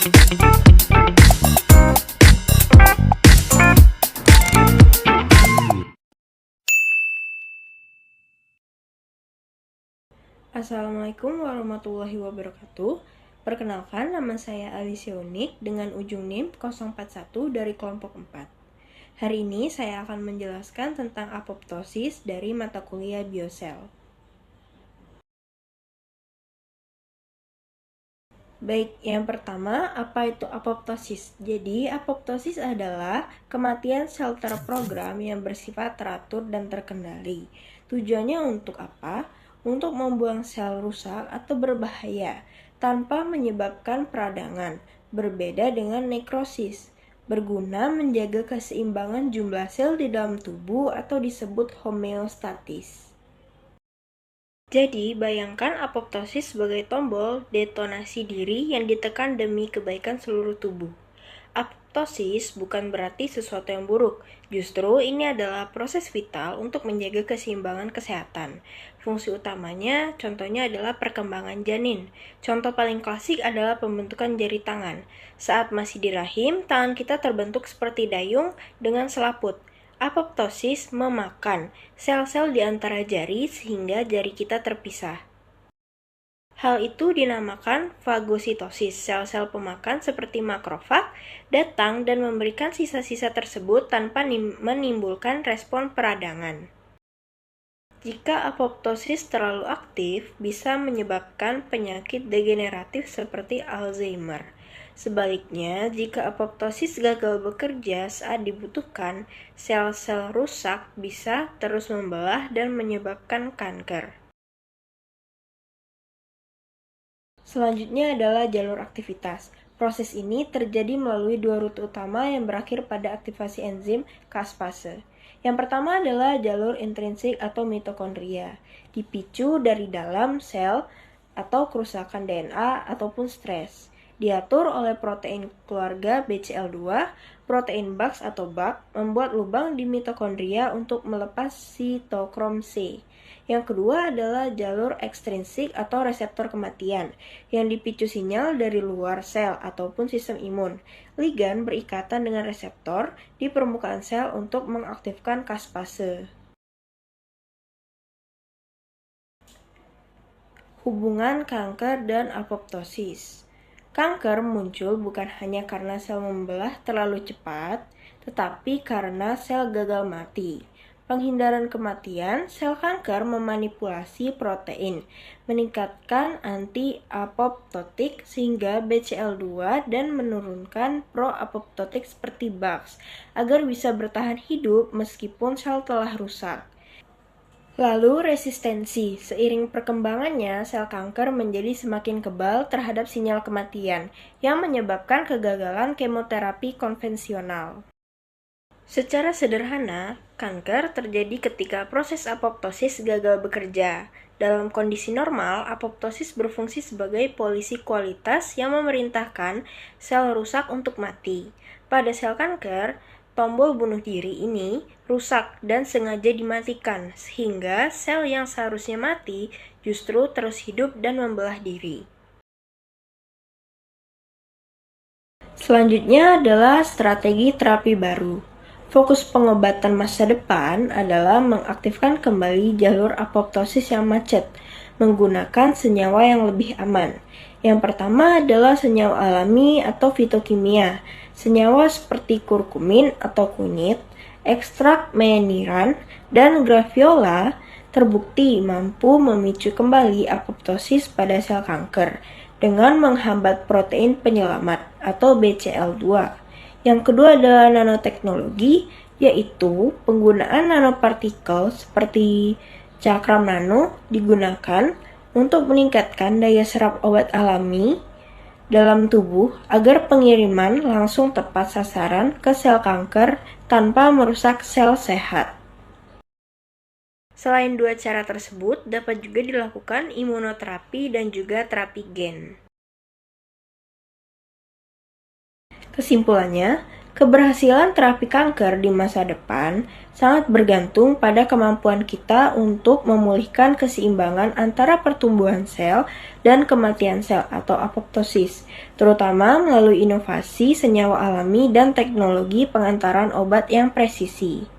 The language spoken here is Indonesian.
Assalamualaikum warahmatullahi wabarakatuh. Perkenalkan, nama saya Alicia Unik dengan ujung NIM 041 dari kelompok 4. Hari ini saya akan menjelaskan tentang apoptosis dari mata kuliah biosel. Baik, yang pertama, apa itu apoptosis? Jadi, apoptosis adalah kematian sel terprogram yang bersifat teratur dan terkendali. Tujuannya untuk apa? Untuk membuang sel rusak atau berbahaya tanpa menyebabkan peradangan, berbeda dengan nekrosis. Berguna menjaga keseimbangan jumlah sel di dalam tubuh atau disebut homeostatis. Jadi, bayangkan apoptosis sebagai tombol detonasi diri yang ditekan demi kebaikan seluruh tubuh. Apoptosis bukan berarti sesuatu yang buruk, justru ini adalah proses vital untuk menjaga keseimbangan kesehatan. Fungsi utamanya, contohnya adalah perkembangan janin. Contoh paling klasik adalah pembentukan jari tangan. Saat masih di rahim, tangan kita terbentuk seperti dayung dengan selaput. Apoptosis memakan sel-sel di antara jari sehingga jari kita terpisah. Hal itu dinamakan fagositosis. Sel-sel pemakan seperti makrofag datang dan memberikan sisa-sisa tersebut tanpa menimbulkan respon peradangan. Jika apoptosis terlalu aktif, bisa menyebabkan penyakit degeneratif seperti Alzheimer. Sebaliknya, jika apoptosis gagal bekerja saat dibutuhkan, sel-sel rusak bisa terus membelah dan menyebabkan kanker. Selanjutnya adalah jalur aktivitas. Proses ini terjadi melalui dua rute utama yang berakhir pada aktivasi enzim caspase. Yang pertama adalah jalur intrinsik atau mitokondria, dipicu dari dalam sel atau kerusakan DNA ataupun stres. Diatur oleh protein keluarga BCL2, protein Bax atau BAC membuat lubang di mitokondria untuk melepas sitokrom C. Yang kedua adalah jalur ekstrinsik atau reseptor kematian, yang dipicu sinyal dari luar sel ataupun sistem imun. Ligan berikatan dengan reseptor di permukaan sel untuk mengaktifkan caspase. Hubungan kanker dan apoptosis. Kanker muncul bukan hanya karena sel membelah terlalu cepat, tetapi karena sel gagal mati. Penghindaran kematian, sel kanker memanipulasi protein, meningkatkan anti-apoptotik sehingga BCL2 dan menurunkan pro-apoptotik seperti Bax agar bisa bertahan hidup meskipun sel telah rusak. Lalu resistensi. Seiring perkembangannya, sel kanker menjadi semakin kebal terhadap sinyal kematian yang menyebabkan kegagalan kemoterapi konvensional. Secara sederhana, kanker terjadi ketika proses apoptosis gagal bekerja. Dalam kondisi normal, apoptosis berfungsi sebagai polisi kualitas yang memerintahkan sel rusak untuk mati. Pada sel kanker, tombol bunuh diri ini rusak dan sengaja dimatikan, sehingga sel yang seharusnya mati justru terus hidup dan membelah diri. Selanjutnya adalah strategi terapi baru. Fokus pengobatan masa depan adalah mengaktifkan kembali jalur apoptosis yang macet, menggunakan senyawa yang lebih aman. Yang pertama adalah senyawa alami atau fitokimia. Senyawa seperti kurkumin atau kunyit, ekstrak meniran, dan graviola terbukti mampu memicu kembali apoptosis pada sel kanker dengan menghambat protein penyelamat atau BCL2. Yang kedua adalah nanoteknologi, yaitu penggunaan nanopartikel seperti cakram nano digunakan untuk meningkatkan daya serap obat alami dalam tubuh agar pengiriman langsung tepat sasaran ke sel kanker tanpa merusak sel sehat. Selain dua cara tersebut, dapat juga dilakukan imunoterapi dan juga terapi gen. Kesimpulannya, Keberhasilan terapi kanker di masa depan sangat bergantung pada kemampuan kita untuk memulihkan keseimbangan antara pertumbuhan sel dan kematian sel atau apoptosis, terutama melalui inovasi senyawa alami dan teknologi pengantaran obat yang presisi.